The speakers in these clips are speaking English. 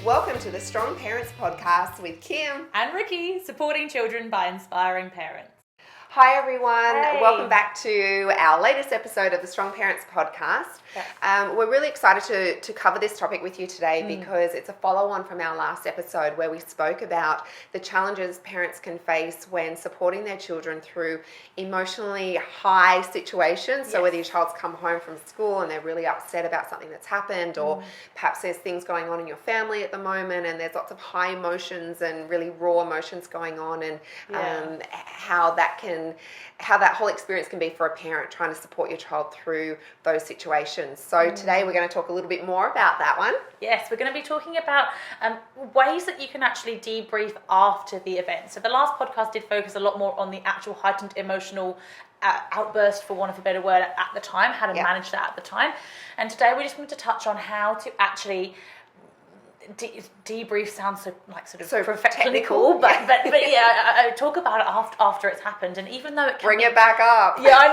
Welcome to the Strong Parents Podcast with Kim and Riki, supporting children by inspiring parents. Hi everyone, Hey. Welcome back to our latest episode of the Strong Parents Podcast. We're really excited to cover this topic with you today because it's a follow-on from our last episode where we spoke about the challenges parents can face when supporting their children through emotionally high situations. So whether your child's come home from school and they're really upset about something that's happened, or perhaps there's things going on in your family at the moment and there's lots of high emotions and really raw emotions going on, and how that whole experience can be for a parent trying to support your child through those situations. So today we're going to talk a little bit more about that one. Yes, we're going to be talking about ways that you can actually debrief after the event. So the last podcast did focus a lot more on the actual heightened emotional outburst, for want of a better word, at the time, how to manage that at the time. And today we just wanted to touch on how to actually debrief. Sounds so technical, but I talk about it after it's happened, and even though it can it back up, I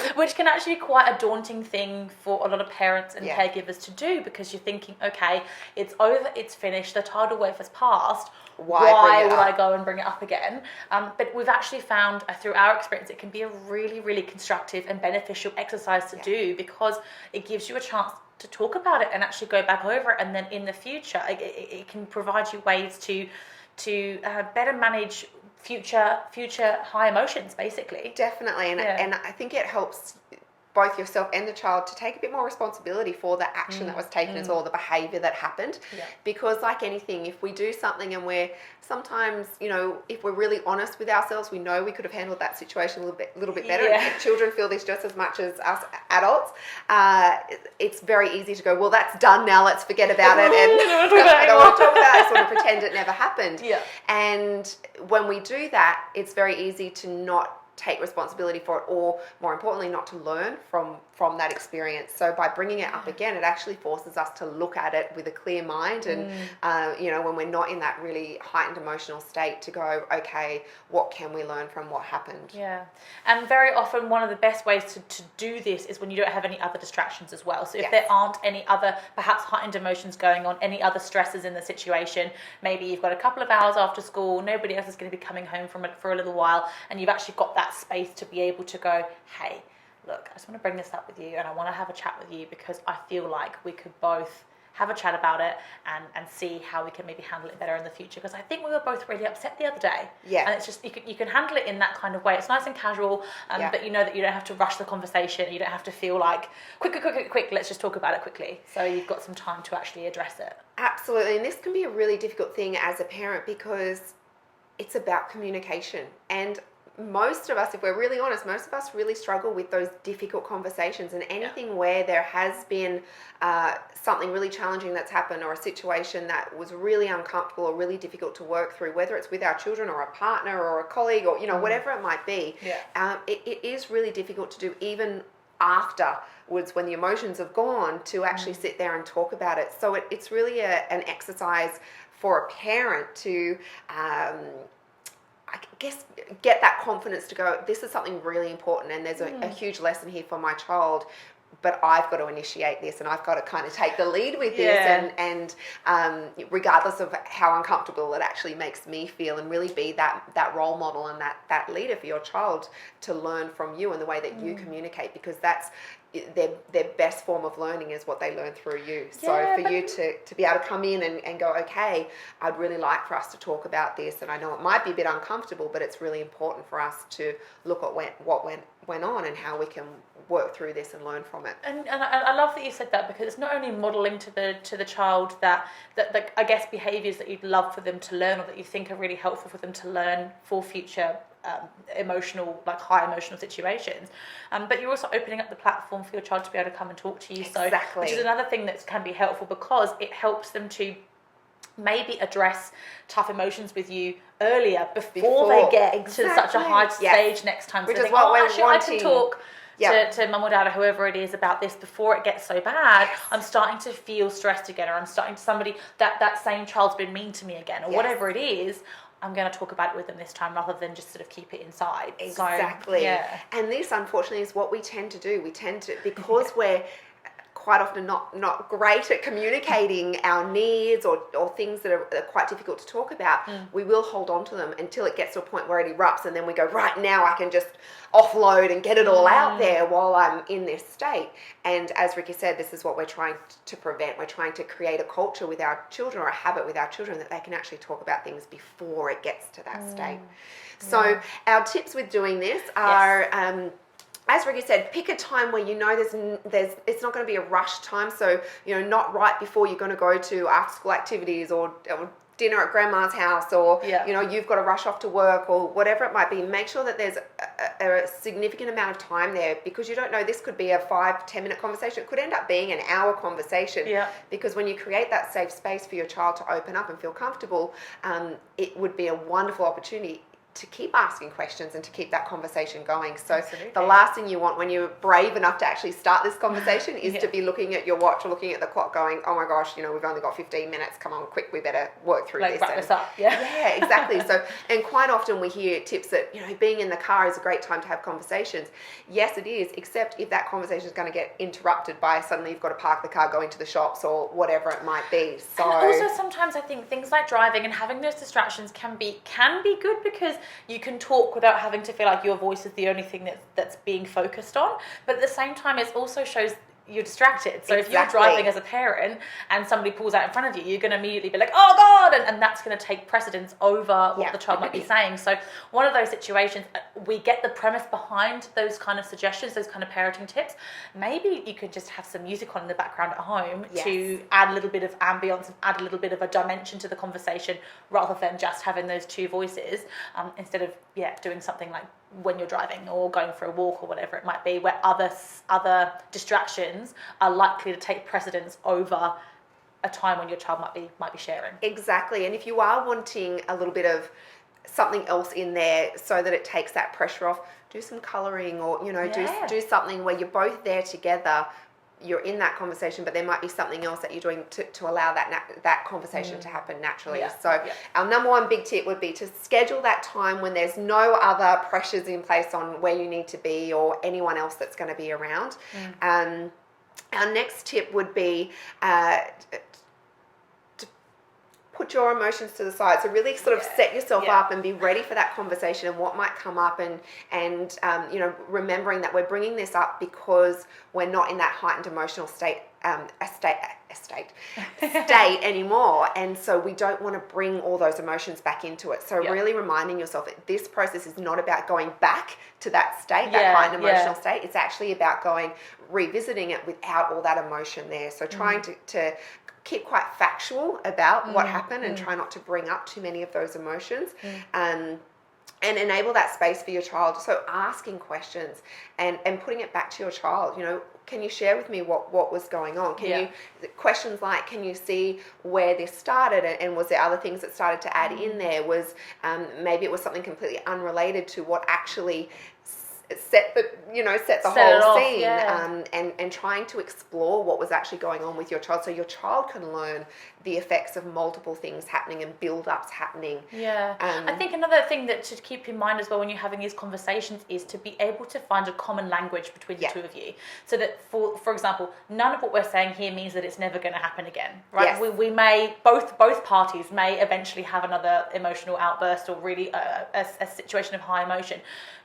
know, which can actually be quite a daunting thing for a lot of parents and caregivers to do, because you're thinking, okay, it's over, it's finished, the tidal wave has passed. Why would I go and bring it up again? But we've actually found through our experience, it can be a really, really constructive and beneficial exercise to do, because it gives you a chance to talk about it and actually go back over it, and then in the future it can provide you ways to better manage future high emotions, basically. Definitely, and I think it helps both yourself and the child to take a bit more responsibility for the action that was taken as well, the behaviour that happened. Because like anything, if we do something and we're sometimes, if we're really honest with ourselves, we know we could have handled that situation a little bit better. And children feel this just as much as us adults. It's very easy to go, well, that's done now, let's forget about it, and I don't want to talk about it, sort of pretend it never happened. And when we do that, it's very easy to not take responsibility for it, or more importantly, not to learn from that experience. So by bringing it up again, it actually forces us to look at it with a clear mind, and when we're not in that really heightened emotional state, to go, okay, what can we learn from what happened? And very often one of the best ways to do this is when you don't have any other distractions as well. So if there aren't any other perhaps heightened emotions going on, any other stresses in the situation, maybe you've got a couple of hours after school, nobody else is going to be coming home from it for a little while, and you've actually got that space to be able to go, hey, look, I just want to bring this up with you, and I want to have a chat with you, because I feel like we could both have a chat about it and see how we can maybe handle it better in the future, because I think we were both really upset the other day. And it's just, you can handle it in that kind of way. It's nice and casual, but you know that you don't have to rush the conversation. You don't have to feel like, quick, let's just talk about it quickly. So you've got some time to actually address it. Absolutely, and this can be a really difficult thing as a parent, because it's about communication. And most of us, if we're really honest, most of us really struggle with those difficult conversations, and anything where there has been something really challenging that's happened, or a situation that was really uncomfortable or really difficult to work through, whether it's with our children or a partner or a colleague or whatever it might be, it is really difficult to do, even afterwards when the emotions have gone, to actually sit there and talk about it. So it's really an exercise for a parent to I guess get that confidence to go, this is something really important, and there's a huge lesson here for my child, but I've got to initiate this, and I've got to kind of take the lead with this, and regardless of how uncomfortable it actually makes me feel, and really be that role model and that leader for your child to learn from you and the way that you communicate, because that's their best form of learning, is what they learn through you. So for you to be able to come in and go, okay, I'd really like for us to talk about this, and I know it might be a bit uncomfortable, but it's really important for us to look at what went on and how we can work through this and learn from it. And I love that you said that, because it's not only modelling to the child that I guess behaviours that you'd love for them to learn, or that you think are really helpful for them to learn for future emotional, like high emotional situations, but you're also opening up the platform for your child to be able to come and talk to you. Exactly. So, which is another thing that can be helpful, because it helps them to maybe address tough emotions with you earlier before they get to such a high stage next time. Which so is what we're wanting. I can talk to mum or dad or whoever it is about this before it gets so bad. I'm starting to feel stressed again, or I'm starting to that same child's been mean to me again, or whatever it is. I'm going to talk about it with them this time, rather than just sort of keep it inside. Exactly. So, and this, unfortunately, is what we tend to do. We tend to, because we're quite often not great at communicating our needs or things that are quite difficult to talk about, we will hold on to them until it gets to a point where it erupts, and then we go, right, now I can just offload and get it all out there while I'm in this state. And as Riki said, this is what we're trying to prevent. We're trying to create a culture with our children, or a habit with our children, that they can actually talk about things before it gets to that state. So our tips with doing this are, as Riki said, pick a time where you know there's it's not going to be a rush time. So, not right before you're going to go to after school activities or dinner at grandma's house, or you've got to rush off to work, or whatever it might be. Make sure that there's a significant amount of time there, because you don't know, this could be a 5-10 minute conversation. It could end up being an hour conversation, because when you create that safe space for your child to open up and feel comfortable, it would be a wonderful opportunity to keep asking questions and to keep that conversation going. So Absolutely. The last thing you want when you're brave enough to actually start this conversation is to be looking at your watch or looking at the clock going, oh my gosh, we've only got 15 minutes, come on, quick, we better work through this. Wrap this up. Yeah, exactly. So, and quite often we hear tips that, being in the car is a great time to have conversations. Yes, it is, except if that conversation is going to get interrupted by suddenly you've got to park the car, go into the shops, or whatever it might be. So, and also sometimes I think things like driving and having those distractions can be good, because you can talk without having to feel like your voice is the only thing that's being focused on. But at the same time, it also shows you're distracted. So if you're driving as a parent and somebody pulls out in front of you, you're going to immediately be like, oh God, and that's going to take precedence over what the child might be saying. So one of those situations, we get the premise behind those kind of suggestions, those kind of parenting tips. Maybe you could just have some music on in the background at home to add a little bit of ambience and add a little bit of a dimension to the conversation, rather than just having those two voices, instead of doing something like when you're driving or going for a walk or whatever it might be, where other distractions are likely to take precedence over a time when your child might be sharing. Exactly. And if you are wanting a little bit of something else in there so that it takes that pressure off, do some colouring, or do something where you're both there together. You're in that conversation, but there might be something else that you're doing to allow that conversation to happen naturally. Our number one big tip would be to schedule that time when there's no other pressures in place on where you need to be or anyone else that's going to be around. Our next tip would be put your emotions to the side. So really sort of set yourself up and be ready for that conversation and what might come up, and remembering that we're bringing this up because we're not in that heightened emotional state anymore, and so we don't want to bring all those emotions back into it. So really reminding yourself that this process is not about going back to that state, that heightened emotional state. It's actually about revisiting it without all that emotion there. So trying to keep quite factual about what happened and try not to bring up too many of those emotions. And enable that space for your child. So asking questions and putting it back to your child. Can you share with me what was going on? Questions like, can you see where this started, and was there other things that started to add in there? Was maybe it was something completely unrelated to what actually set the whole scene, and trying to explore what was actually going on with your child, so your child can learn the effects of multiple things happening and build-ups happening. I think another thing that to keep in mind as well when you're having these conversations is to be able to find a common language between the two of you, so that for example, none of what we're saying here means that it's never going to happen again, right? We may both parties may eventually have another emotional outburst, or really a situation of high emotion.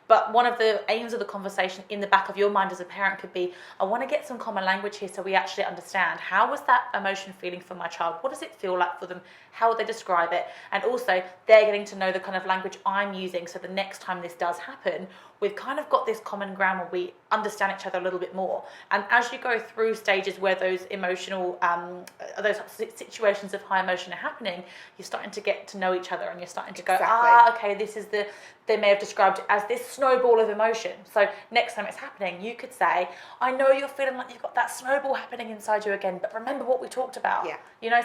But one of the aims of the conversation in the back of your mind as a parent could be, I want to get some common language here so we actually understand, how was that emotion feeling for my child? What does it feel like for them? How would they describe it? And also, they're getting to know the kind of language I'm using, so the next time this does happen, we've kind of got this common ground where we understand each other a little bit more. And as you go through stages where those emotional, those situations of high emotion are happening, you're starting to get to know each other, and you're starting to go, okay, this is they may have described it as this snowball of emotion. So next time it's happening, you could say, I know you're feeling like you've got that snowball happening inside you again, but remember what we talked about.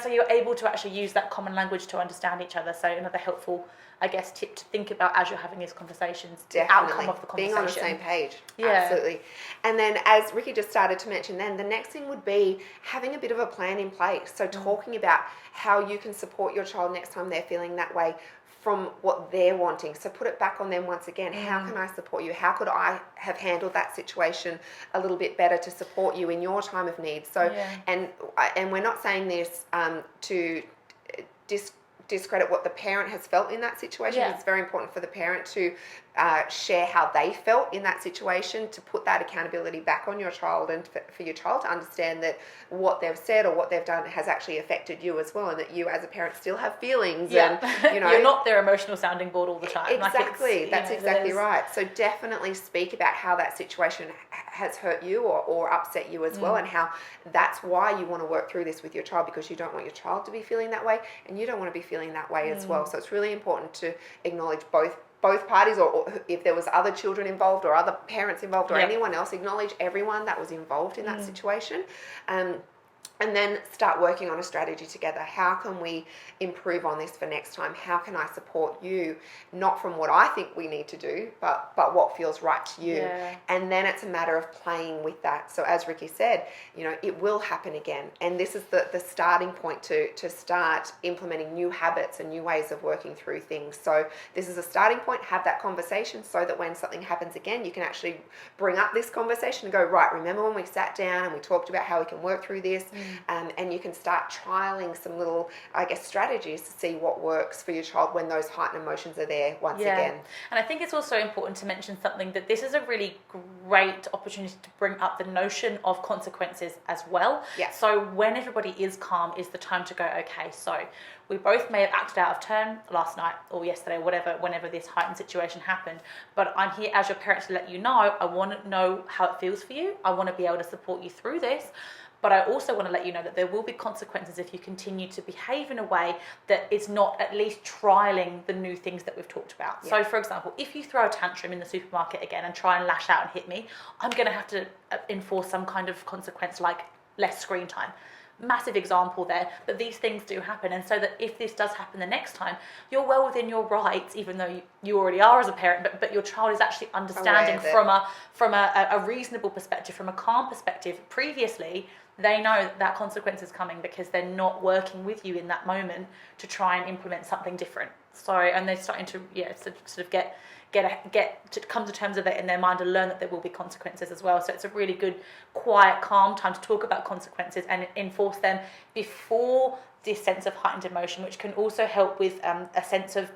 So you're able to actually use that common language to understand each other. So another helpful, I guess, tip to think about as you're having these conversations, the outcome of the conversation. Being on the same page. Absolutely. And then, as Riki just started to mention, then the next thing would be having a bit of a plan in place. So talking about how you can support your child next time they're feeling that way from what they're wanting. So put it back on them once again. How can I support you? How could I have handled that situation a little bit better to support you in your time of need? So, and we're not saying this to discredit what the parent has felt in that situation. It's very important for the parent to share how they felt in that situation, to put that accountability back on your child, and for your child to understand that what they've said or what they've done has actually affected you as well, and that you as a parent still have feelings. And you're not their emotional sounding board all the time. Exactly. That's exactly right. So definitely speak about how that situation has hurt you or upset you as well, and how that's why you want to work through this with your child, because you don't want your child to be feeling that way, and you don't want to be feeling that way as well. So it's really important to acknowledge both parties, or if there was other children involved or other parents involved or anyone else, acknowledge everyone that was involved in that situation. And then start working on a strategy together. How can we improve on this for next time? How can I support you? Not from what I think we need to do, but what feels right to you. And then it's a matter of playing with that. So as Riki said, it will happen again. And this is the starting point to start implementing new habits and new ways of working through things. So this is a starting point. Have that conversation so that when something happens again, you can actually bring up this conversation and go, right, remember when we sat down and we talked about how we can work through this? And you can start trialing some little, strategies to see what works for your child when those heightened emotions are there once again. And I think it's also important to mention something, that this is a really great opportunity to bring up the notion of consequences as well. So when everybody is calm is the time to go, okay, so we both may have acted out of turn last night or yesterday, whenever this heightened situation happened, but I'm here as your parent to let you know, I want to know how it feels for you. I want to be able to support you through this. But I also want to let you know that there will be consequences if you continue to behave in a way that is not at least trialing the new things that we've talked about. So, for example, if you throw a tantrum in the supermarket again and try and lash out and hit me, I'm going to have to enforce some kind of consequence, like less screen time. Massive example there, but these things do happen. And so that if this does happen the next time, you're well within your rights, even though you already are as a parent, but your child is actually understanding from a reasonable perspective, from a calm perspective. Previously, they know that consequence is coming because they're not working with you in that moment to try and implement something different. So, and they're starting to sort of get to come to terms with it in their mind and learn that there will be consequences as well. So it's a really good, quiet, calm time to talk about consequences and enforce them before this sense of heightened emotion, which can also help with a sense of,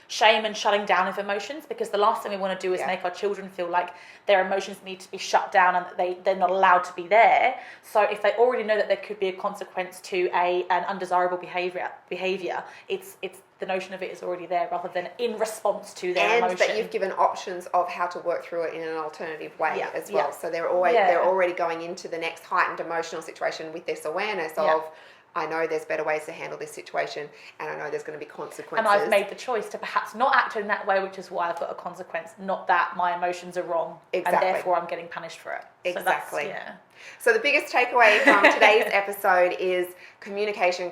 shame and shutting down of emotions, because the last thing we want to do is make our children feel like their emotions need to be shut down and that they're not allowed to be there. So if they already know that there could be a consequence to an undesirable behavior, it's the notion of it is already there rather than in response to their emotion. And that you've given options of how to work through it in an alternative way as well. So they're already going into the next heightened emotional situation with this awareness of, I know there's better ways to handle this situation, and I know there's going to be consequences. And I've made the choice to perhaps not act in that way, which is why I've got a consequence, not that my emotions are wrong, and therefore I'm getting punished for it. Exactly. So the biggest takeaway from today's episode is communication.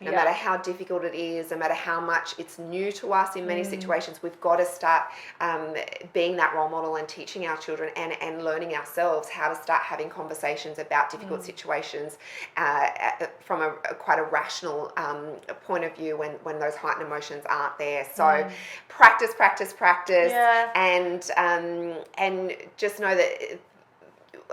No matter how difficult it is, no matter how much it's new to us in many situations, we've got to start being that role model and teaching our children and learning ourselves how to start having conversations about difficult situations from quite a rational point of view when those heightened emotions aren't there. So practice, and just know that,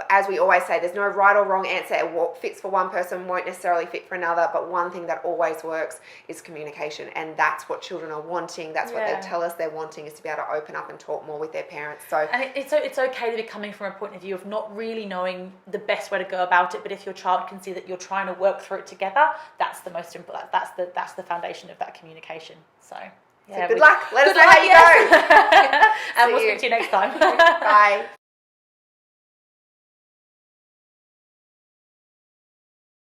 as we always say, there's no right or wrong answer. What fits for one person won't necessarily fit for another, but one thing that always works is communication, and that's what children are wanting. That's what they tell us they're wanting, is to be able to open up and talk more with their parents. So, and it's okay to be coming from a point of view of not really knowing the best way to go about it, but if your child can see that you're trying to work through it together, that's the most important. That's the foundation of that communication. So good luck. Let us know how you go. And we'll speak to you next time. Bye.